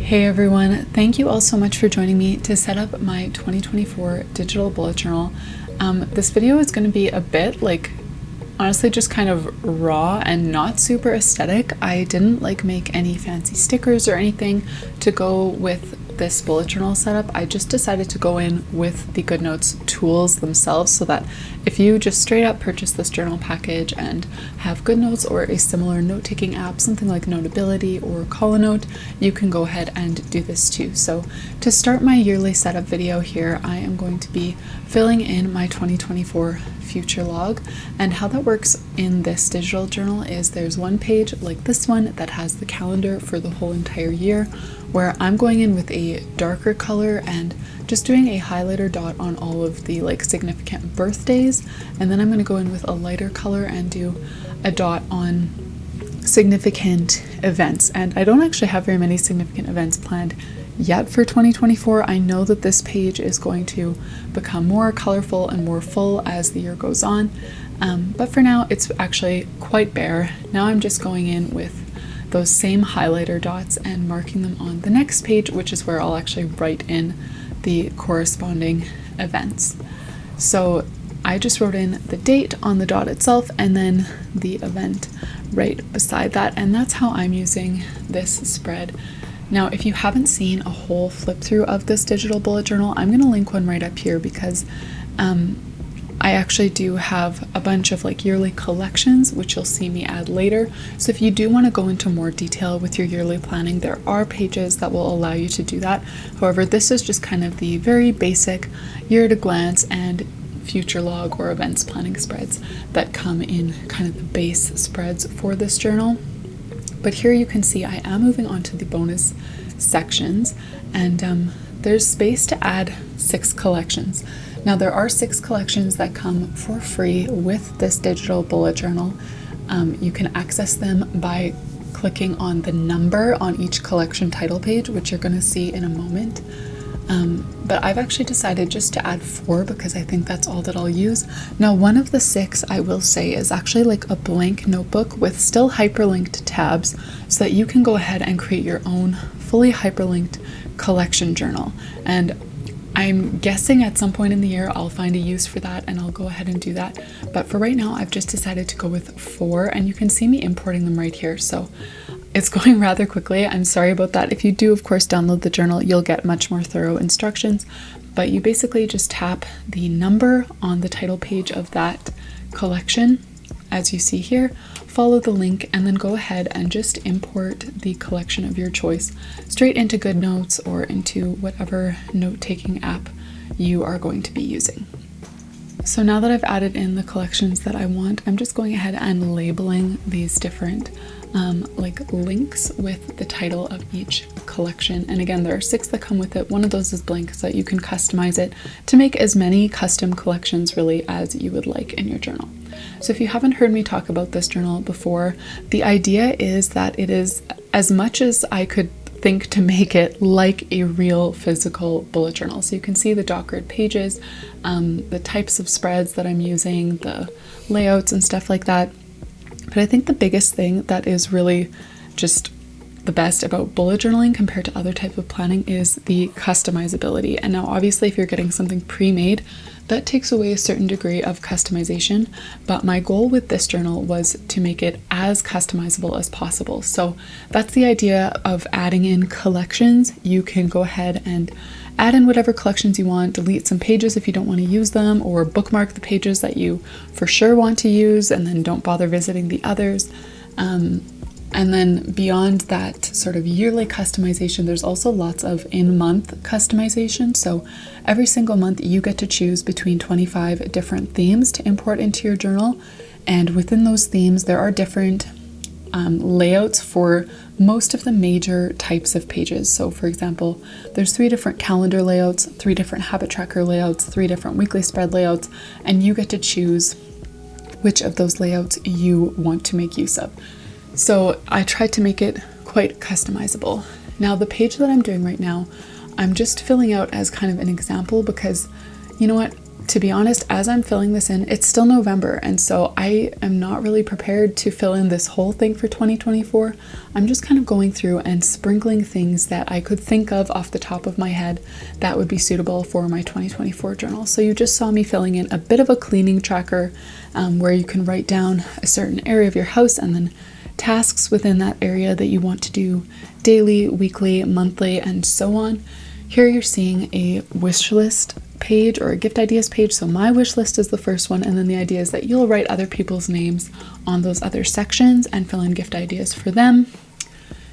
Hey everyone, thank you all so much for joining me to set up my 2024 digital bullet journal. This video is going to be a bit honestly just kind of raw and not super aesthetic. I didn't make any fancy stickers or anything to go with this bullet journal setup. I just decided to go in with the GoodNotes tools themselves so that if you just straight up purchase this journal package and have GoodNotes or a similar note-taking app, something like Notability or Call-a-Note, you can go ahead and do this too. So to start my yearly setup video here, I am going to be filling in my 2024 future log, and how that works in this digital journal is there's one page like this one that has the calendar for the whole entire year, where I'm going in with a darker color and just doing a highlighter dot on all of the significant birthdays, and then I'm going to go in with a lighter color and do a dot on significant events. And I don't actually have very many significant events planned yet for 2024. I know that this page is going to become more colorful and more full as the year goes on, but for now it's actually quite bare. Now I'm just going in with those same highlighter dots and marking them on the next page, which is where I'll actually write in the corresponding events. So I just wrote in the date on the dot itself and then the event right beside that, and that's how I'm using this spread. Now, if you haven't seen a whole flip through of this digital bullet journal, I'm going to link one right up here because I actually do have a bunch of yearly collections, which you'll see me add later. So if you do want to go into more detail with your yearly planning, there are pages that will allow you to do that. However, this is just kind of the very basic year at a glance and future log or events planning spreads that come in kind of the base spreads for this journal. But here you can see I am moving on to the bonus sections, and there's space to add 6 collections. Now there are 6 collections that come for free with this digital bullet journal. You can access them by clicking on the number on each collection title page, which you're going to see in a moment. But I've actually decided just to add 4 because I think that's all that I'll use. Now, one of the 6 I will say is actually a blank notebook with still hyperlinked tabs so that you can go ahead and create your own fully hyperlinked collection journal. And I'm guessing at some point in the year I'll find a use for that and I'll go ahead and do that. But for right now, I've just decided to go with 4, and you can see me importing them right here. So it's going rather quickly. I'm sorry about that. If you do, of course, download the journal, you'll get much more thorough instructions. But you basically just tap the number on the title page of that collection, as you see here, follow the link, and then go ahead and just import the collection of your choice straight into GoodNotes or into whatever note-taking app you are going to be using. So now that I've added in the collections that I want, I'm just going ahead and labeling these different links with the title of each collection. And again, there are 6 that come with it. One of those is blank so that you can customize it to make as many custom collections really as you would like in your journal. So if you haven't heard me talk about this journal before, the idea is that it is as much as I could think to make it like a real physical bullet journal. So you can see the dot grid pages, the types of spreads that I'm using, the layouts and stuff like that. But I think the biggest thing that is really just the best about bullet journaling compared to other types of planning is the customizability. And now obviously if you're getting something pre-made, that takes away a certain degree of customization, but my goal with this journal was to make it as customizable as possible. So that's the idea of adding in collections. You can go ahead and add in whatever collections you want, delete some pages if you don't want to use them, or bookmark the pages that you for sure want to use and then don't bother visiting the others. And then beyond that sort of yearly customization, there's also lots of in-month customization. So every single month you get to choose between 25 different themes to import into your journal. And within those themes, there are different layouts for most of the major types of pages. So for example, there's 3 different calendar layouts, 3 different habit tracker layouts, 3 different weekly spread layouts, and you get to choose which of those layouts you want to make use of. So I tried to make it quite customizable. Now the page that I'm doing right now, I'm just filling out as kind of an example because, you know what, to be honest, as I'm filling this in, it's still November, and so I am not really prepared to fill in this whole thing for 2024. I'm just kind of going through and sprinkling things that I could think of off the top of my head that would be suitable for my 2024 journal. So you just saw me filling in a bit of a cleaning tracker where you can write down a certain area of your house and then tasks within that area that you want to do daily, weekly, monthly, and so on. Here you're seeing a wish list page or a gift ideas page. So my wish list is the first one, and then the idea is that you'll write other people's names on those other sections and fill in gift ideas for them.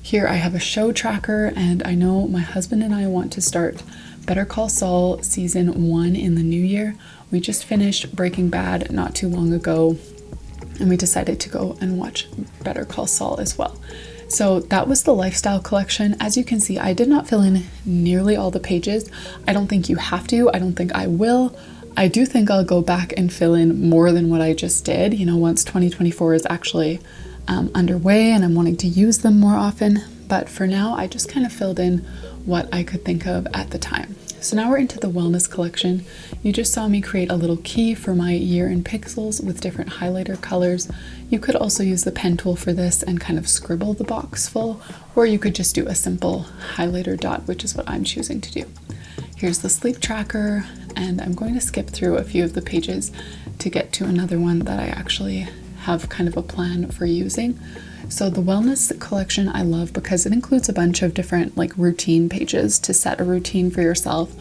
Here I have a show tracker, and I know my husband and I want to start Better Call Saul season 1 in the new year. We just finished Breaking Bad not too long ago, and we decided to go and watch Better Call Saul as well. So that was the lifestyle collection. As you can see, I did not fill in nearly all the pages. I don't think you have to. I don't think I will. I do think I'll go back and fill in more than what I just did, you know, once 2024 is actually underway and I'm wanting to use them more often. But for now, I just kind of filled in what I could think of at the time. So now we're into the wellness collection. You just saw me create a little key for my year in pixels with different highlighter colors. You could also use the pen tool for this and kind of scribble the box full, or you could just do a simple highlighter dot, which is what I'm choosing to do. Here's the sleep tracker, and I'm going to skip through a few of the pages to get to another one that I actually have kind of a plan for using. So the wellness collection I love because it includes a bunch of different like routine pages to set a routine for yourself,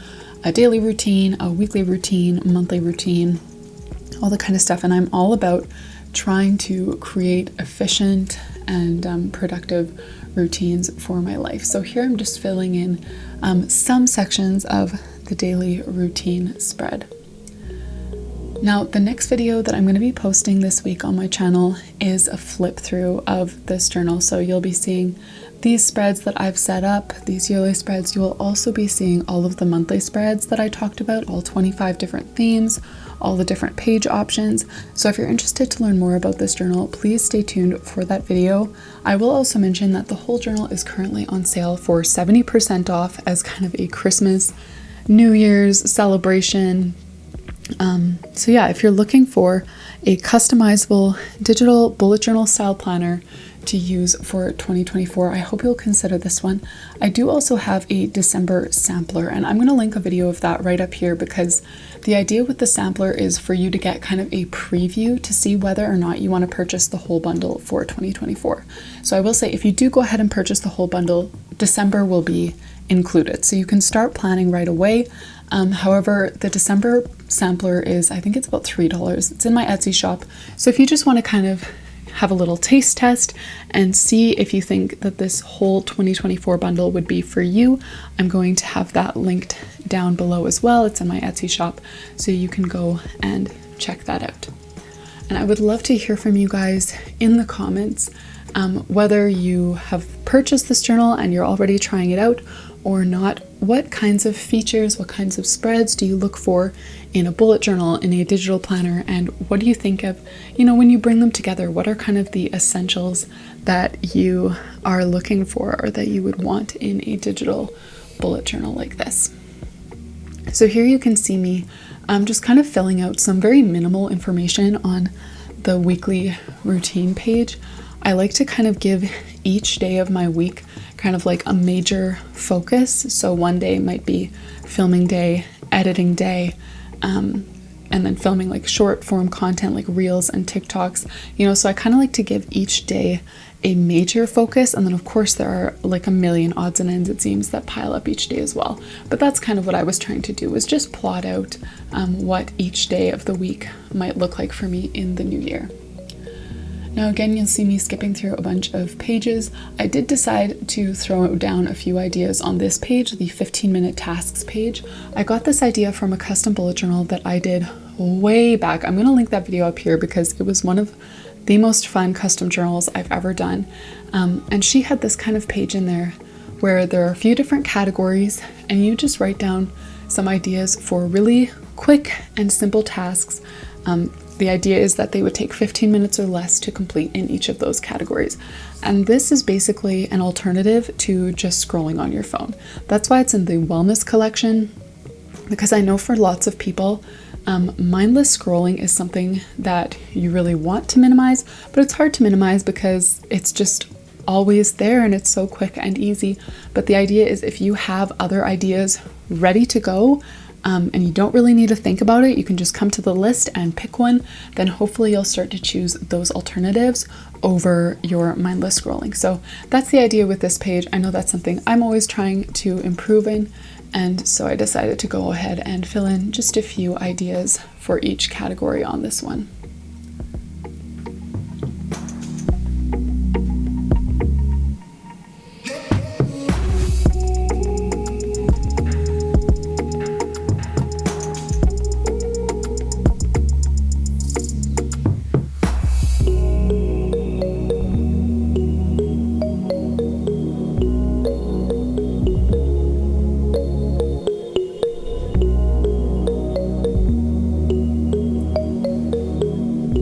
a daily routine, a weekly routine, monthly routine, all the kind of stuff. And I'm all about trying to create efficient and productive routines for my life. So here I'm just filling in some sections of the daily routine spread. Now, the next video that I'm going to be posting this week on my channel is a flip through of this journal. So you'll be seeing these spreads that I've set up, these yearly spreads. You will also be seeing all of the monthly spreads that I talked about, all 25 different themes, all the different page options. So if you're interested to learn more about this journal, please stay tuned for that video. I will also mention that the whole journal is currently on sale for 70% off as kind of a Christmas, New Year's celebration. So yeah, if you're looking for a customizable digital bullet journal style planner to use for 2024, I hope you'll consider this one. I do also have a December sampler, and I'm going to link a video of that right up here because the idea with the sampler is for you to get kind of a preview to see whether or not you want to purchase the whole bundle for 2024. So I will say if you do go ahead and purchase the whole bundle, December will be included. So you can start planning right away. However, the December sampler is, I think it's about $3. It's in my Etsy shop. So if you just want to kind of have a little taste test and see if you think that this whole 2024 bundle would be for you, I'm going to have that linked down below as well. It's in my Etsy shop, so you can go and check that out. And I would love to hear from you guys in the comments, whether you have purchased this journal and you're already trying it out or not. What kinds of features, what kinds of spreads do you look for in a bullet journal, in a digital planner, and what do you think of, you know, when you bring them together, what are kind of the essentials that you are looking for or that you would want in a digital bullet journal like this? So here you can see me just kind of filling out some very minimal information on the weekly routine page. I like to kind of give each day of my week kind of like a major focus. So one day might be filming day, editing day, and then filming like short form content like reels and TikToks, you know, so I kind of like to give each day a major focus. And then of course there are like a million odds and ends, it seems, that pile up each day as well. But that's kind of what I was trying to do, was just plot out what each day of the week might look like for me in the new year. Now again, you'll see me skipping through a bunch of pages. I did decide to throw down a few ideas on this page, the 15-minute tasks page. I got this idea from a custom bullet journal that I did way back. I'm going to link that video up here because it was one of the most fun custom journals I've ever done. And she had this kind of page in there where there are a few different categories and you just write down some ideas for really quick and simple tasks. The idea is that they would take 15 minutes or less to complete in each of those categories. And this is basically an alternative to just scrolling on your phone. That's why it's in the wellness collection, because I know for lots of people, Mindless scrolling is something that you really want to minimize, but it's hard to minimize because it's just always there and it's so quick and easy. But the idea is if you have other ideas ready to go, and you don't really need to think about it, you can just come to the list and pick one, then hopefully you'll start to choose those alternatives over your mindless scrolling. So that's the idea with this page. I know that's something I'm always trying to improve in, and so I decided to go ahead and fill in just a few ideas for each category on this one.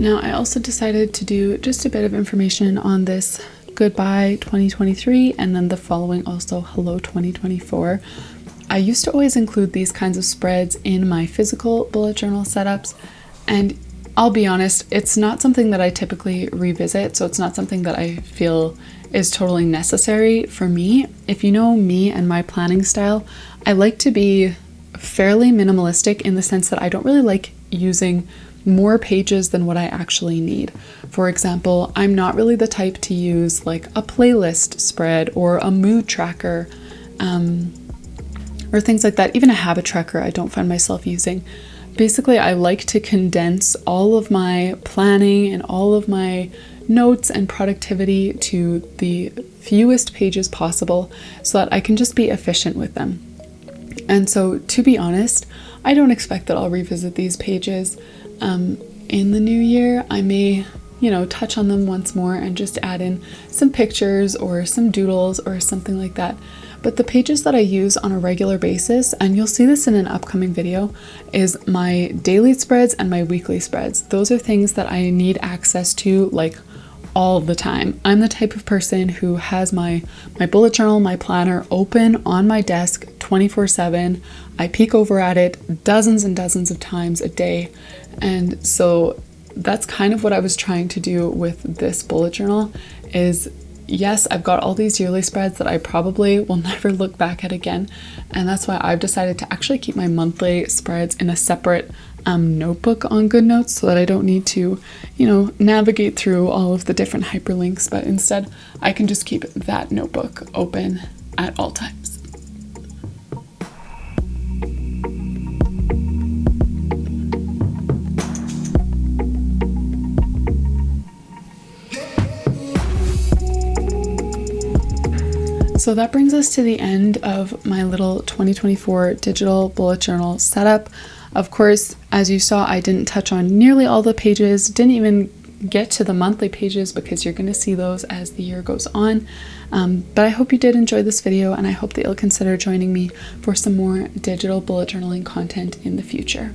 Now, I also decided to do just a bit of information on this goodbye 2023 and then the following also hello 2024. I used to always include these kinds of spreads in my physical bullet journal setups, and I'll be honest, it's not something that I typically revisit, so it's not something that I feel is totally necessary for me. If you know me and my planning style, I like to be fairly minimalistic in the sense that I don't really like using more pages than what I actually need. For example, I'm not really the type to use like a playlist spread or a mood tracker, or things like that. Even a habit tracker I don't find myself using. Basically, I like to condense all of my planning and all of my notes and productivity to the fewest pages possible so that I can just be efficient with them. And so, to be honest, I don't expect that I'll revisit these pages in the new year. I may, touch on them once more and just add in some pictures or some doodles or something like that. But the pages that I use on a regular basis, and you'll see this in an upcoming video, is my daily spreads and my weekly spreads. Those are things that I need access to like all the time. I'm the type of person who has my bullet journal, my planner open on my desk 24/7. I peek over at it dozens and dozens of times a day. And so that's kind of what I was trying to do with this bullet journal is, yes, I've got all these yearly spreads that I probably will never look back at again. And that's why I've decided to actually keep my monthly spreads in a separate notebook on GoodNotes so that I don't need to, navigate through all of the different hyperlinks, but instead I can just keep that notebook open at all times. So that brings us to the end of my little 2024 digital bullet journal setup. Of course, as you saw, I didn't touch on nearly all the pages, didn't even get to the monthly pages because you're going to see those as the year goes on. But I hope you did enjoy this video, and I hope that you'll consider joining me for some more digital bullet journaling content in the future.